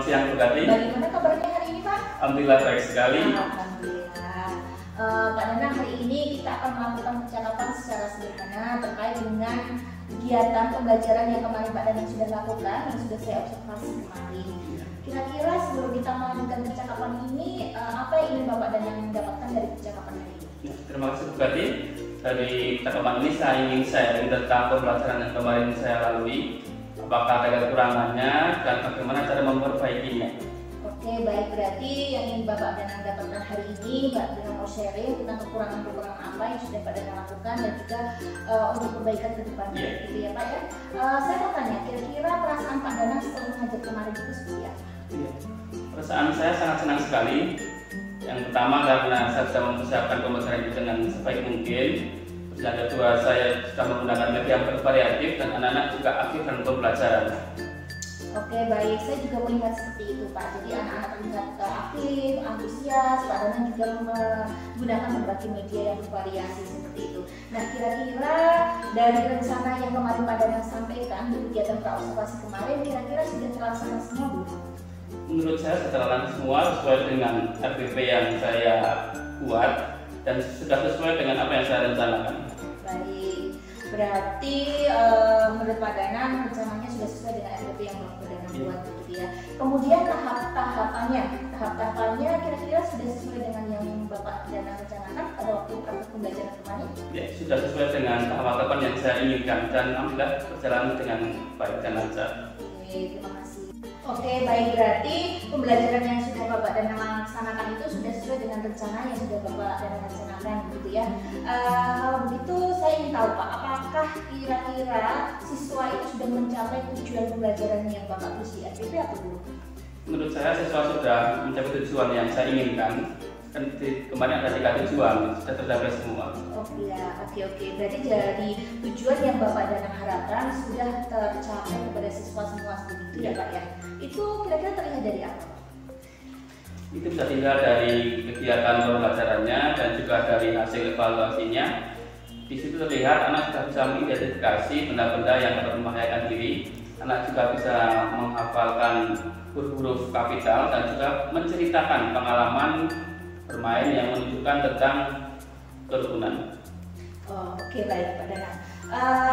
siang Bu Karti. Bagaimana kabarnya hari ini Pak? Alhamdulillah baik sekali. Alhamdulillah. Pak Danang, hari ini kita akan melakukan percakapan secara sederhana terkait dengan kegiatan pembelajaran yang kemarin Pak Danang sudah lakukan, yang sudah saya observasi kemarin. Kira-kira sebelum kita melanjutkan percakapan ini, apa yang ingin Bapak Danang mendapatkan dari percakapan hari ini? Terima kasih Bu Karti. Dari percakapan ini saya ingin sharing tentang pembelajaran yang kemarin saya lalui. Apakah ada kekurangannya dan bagaimana cara memperbaikinya. Oke, baik, berarti yang ingin Bapak Danang dapatkan hari ini, Mbak Danang mau sharing tentang kekurangan-kekurangan apa yang sudah Pak Danang lakukan dan juga untuk perbaikan ke depannya, gitu ya Pak ya. Saya mau tanya, kira-kira perasaan Pak Danang setelah mengajar kemarin itu seperti apa? Perasaan saya sangat senang sekali. Yang pertama karena saya sudah mempersiapkan pembelajaran itu dengan sebaik mungkin. Yang kedua, saya sudah menggunakan media yang bervariatif dan anak-anak juga aktif dalam pembelajaran. Oke, baik, saya juga melihat seperti itu Pak. Jadi anak-anak terlihat aktif, antusias, Pak Danang juga menggunakan berbagai media yang bervariasi seperti itu. Nah, kira-kira dari rencana yang kemarin Pak Danang sampaikan di kegiatan praobservasi kemarin, kira-kira sudah terlaksana semua belum? Menurut saya setelah semua sesuai dengan RPP yang saya buat dan sudah sesuai dengan apa yang saya rencanakan. Baik, berarti menurut Pak Danang rencananya sudah sesuai dengan RPP yang Bapak Danang buat, gitu ya. Kemudian tahap-tahapannya kira-kira sudah sesuai dengan yang Bapak Danang rencanakan pada waktu praktek pembelajaran kemarin? Ya, sudah sesuai dengan tahapan yang saya inginkan dan alhamdulillah berjalan dengan baik dan lancar. Oke, terima kasih. Oke, baik, berarti pembelajaran yang sudah Bapak Danang laksanakan itu sudah sesuai dengan rencana yang sudah Bapak Danang rencanakan, gitu ya. Kalau begitu saya ingin tahu Pak, apakah kira-kira siswa itu sudah mencapai tujuan pembelajaran yang Bapak tulis di RPP atau belum? Menurut saya siswa sudah mencapai tujuan yang saya inginkan. Kan kemarin ada 3 tujuan, sudah tercapai semua. Oh ya, oke. Berarti dari tujuan yang Bapak Danang harapkan sudah tercapai kepada siswa semua begitu ya Pak ya. Itu kira-kira terlihat dari apa Pak? Itu bisa dilihat dari kegiatan pembelajarannya dan juga dari hasil evaluasinya. Di situ terlihat anak sudah bisa mengidentifikasi benda-benda yang dapat membahayakan diri. Anak juga bisa menghafalkan huruf-huruf kapital dan juga menceritakan pengalaman bermain yang menunjukkan tentang kerukunan. Oh, oke, baik Pak Danang.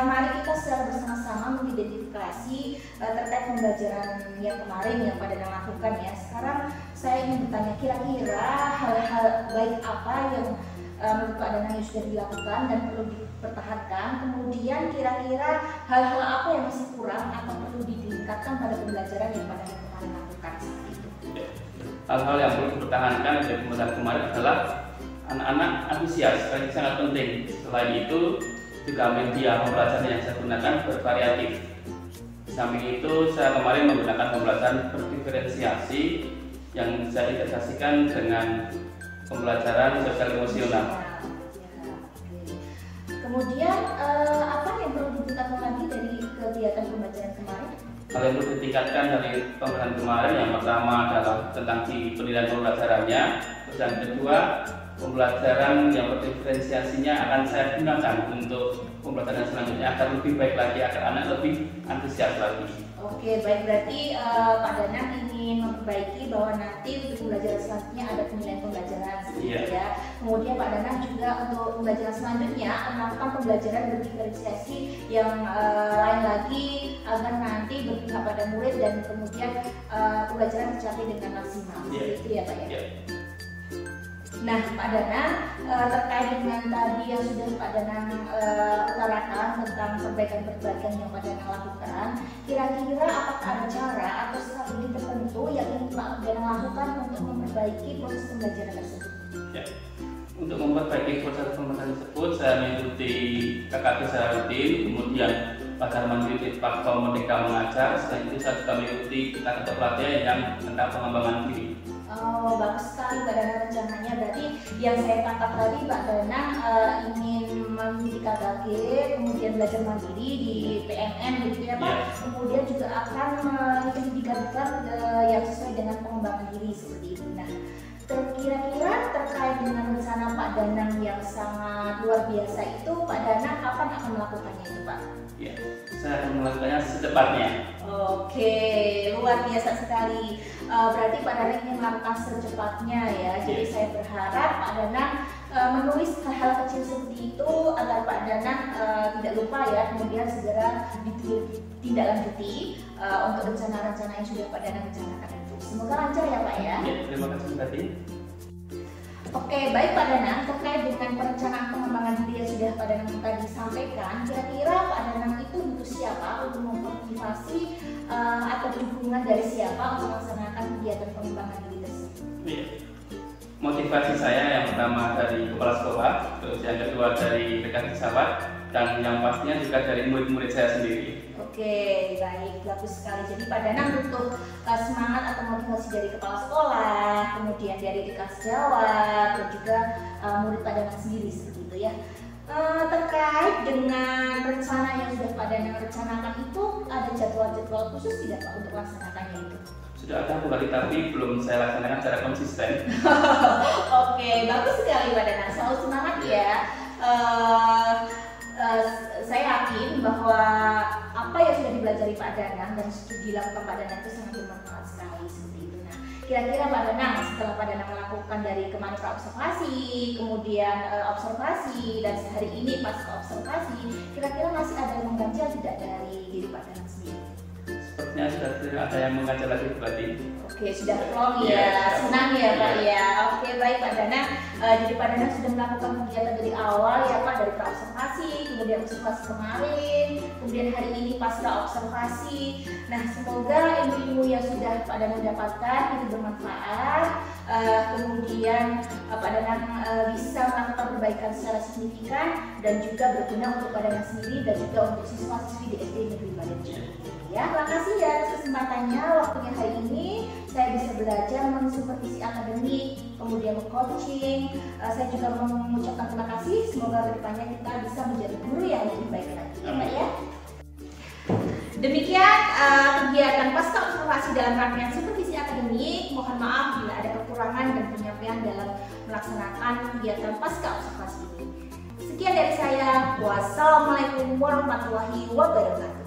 Mari kita secara bersama-sama mengidentifikasi terkait pembelajaran yang kemarin yang Pak Danang lakukan ya. Sekarang saya ingin bertanya, kira-kira hal-hal baik apa yang menurut Pak Danang yang sudah dilakukan dan perlu dipertahankan. Kemudian kira-kira hal-hal apa yang masih kurang atau perlu ditingkatkan pada pembelajaran yang Pak Danang kemarin lakukan seperti itu. Hal-hal yang perlu dipertahankan dari pembelajaran kemarin adalah anak-anak antusias, yang sangat penting. Selain itu juga media pembelajaran yang saya gunakan bervariatif. Di samping itu saya kemarin menggunakan pembelajaran berdiferensiasi yang saya integrasikan dengan pembelajaran sosial emosional. Kemudian apa yang perlu ditingkatkan lagi dari kegiatan pembelajaran kemarin? Hal yang perlu ditingkatkan dari pembelajaran kemarin yang pertama adalah tentang di penilaian pembelajarannya. Terus yang kedua, pembelajaran yang berdiferensiasinya akan saya gunakan untuk pembelajaran selanjutnya agar lebih baik lagi, agar anak lebih antusias lagi. Oke, baik, berarti Pak Danang ingin memperbaiki bahwa nanti untuk pembelajaran selanjutnya ada penilaian pembelajaran seperti ya. Kemudian Pak Danang juga untuk pembelajaran selanjutnya akan melakukan pembelajaran berdiferensiasi yang lain lagi agar nanti berpihak pada murid dan kemudian pembelajaran tercapai dengan maksimal. Itu ya Pak ya. Nah, Pak Danang, terkait dengan tadi yang sudah Pak Danang utarakan tentang perbaikan-perbaikan yang Pak Danang lakukan, kira-kira apakah ada cara atau strategi tertentu yang ingin Pak Danang lakukan untuk memperbaiki proses pembelajaran tersebut? Ya. Untuk memperbaiki proses pembelajaran tersebut, saya mengikuti KKP secara rutin, kemudian belajar mandiri di platform Merdeka Mengajar. Selain itu saya juga mengikuti KKP pelatihan yang tentang pengembangan diri. Oh, bagus sekali Pak Danang rencananya. Berarti yang saya tangkap tadi Pak Danang ingin mengikuti KKG, kemudian belajar mandiri di PNN gitu ya Pak. Kemudian juga akan mengikuti didikan yang sesuai dengan pengembangan diri seperti itu. Nah, kira-kira terkait dengan rencana Pak Danang yang sangat luar biasa itu, Pak Danang kapan akan melakukannya itu Pak? Ya, saya akan melakukannya secepatnya. Oke, luar biasa sekali. berarti Pak Danang ingin melakukan secepatnya ya. Jadi saya berharap Pak Danang menulis hal-hal kecil seperti itu agar Pak Danang tidak lupa ya, kemudian segera ditindaklanjuti untuk rencana-rencana yang sudah Pak Danang rencanakan itu. Semoga lancar ya Pak ya. Ya, terima kasih Mbak Tati. Oke, baik Pak Danang, terkait dengan perencanaan pengembangan diri yang sudah Pak Danang tadi sampaikan, kira-kira Pak Danang itu butuh siapa untuk memotivasi atau dukungan dari siapa untuk melaksanakan kegiatan pengembangan diri tersebut? Ya. Motivasi saya yang pertama dari kepala sekolah, terus yang kedua dari rekan sejawat, dan yang pastinya juga dari murid-murid saya sendiri. Oke, baik, bagus sekali. Jadi Pak Danang butuh semangat atau motivasi dari kepala sekolah, kemudian dari rekan sejawat, dan juga murid Pak Danang sendiri seperti itu ya. Terkait dengan rencana yang sudah Pak Danang rencanakan itu, ada jadwal-jadwal khusus tidak Pak untuk melaksanakannya itu? Sudah ada kembali, tapi belum saya laksanakan secara konsisten. Oke, bagus sekali Pak Danang, selalu semangat ya. Saya yakin bahwa apa yang sudah dipelajari Pak Danang dan sudah dilakukan Pak Danang itu sangat bermanfaat sekali seperti itu. Nah, kira-kira Pak Danang setelah Pak Danang melakukan dari kemarin observasi, kemudian observasi, dan sehari ini pasca observasi, kira-kira masih ada yang mengganjal tidak dari diri Pak Danang sendiri? Sepertinya sudah tidak ada yang mengajak lagi berarti. Oke, sudah plong ya, senang ya Pak ya. Oke, baik Pak Danang. Jadi Pak Danang sudah melakukan kegiatan dari awal ya Pak, dari observasi, kemudian observasi kemarin, kemudian hari ini pasca observasi. Nah, semoga ilmu yang sudah Pak Danang dapatkan itu bermanfaat. Kemudian Pak Danang bisa melakukan perbaikan secara signifikan dan juga berguna untuk Pak Danang sendiri dan juga untuk siswa-siswi di SD Negeri Balenci. Ya, terima kasih ya atas kesempatannya waktunya hari ini. Saya bisa belajar mensupervisi akademik, kemudian coaching. Saya juga mengucapkan terima kasih. Semoga kedepannya kita bisa menjadi guru yang lebih baik lagi, ya Pak ya. Demikian kegiatan pasca observasi dalam rangkaian supervisi akademik. Mohon maaf bila ada kekurangan dan penyampaian dalam melaksanakan kegiatan pasca observasi ini. Sekian dari saya. Wassalamualaikum warahmatullahi wabarakatuh.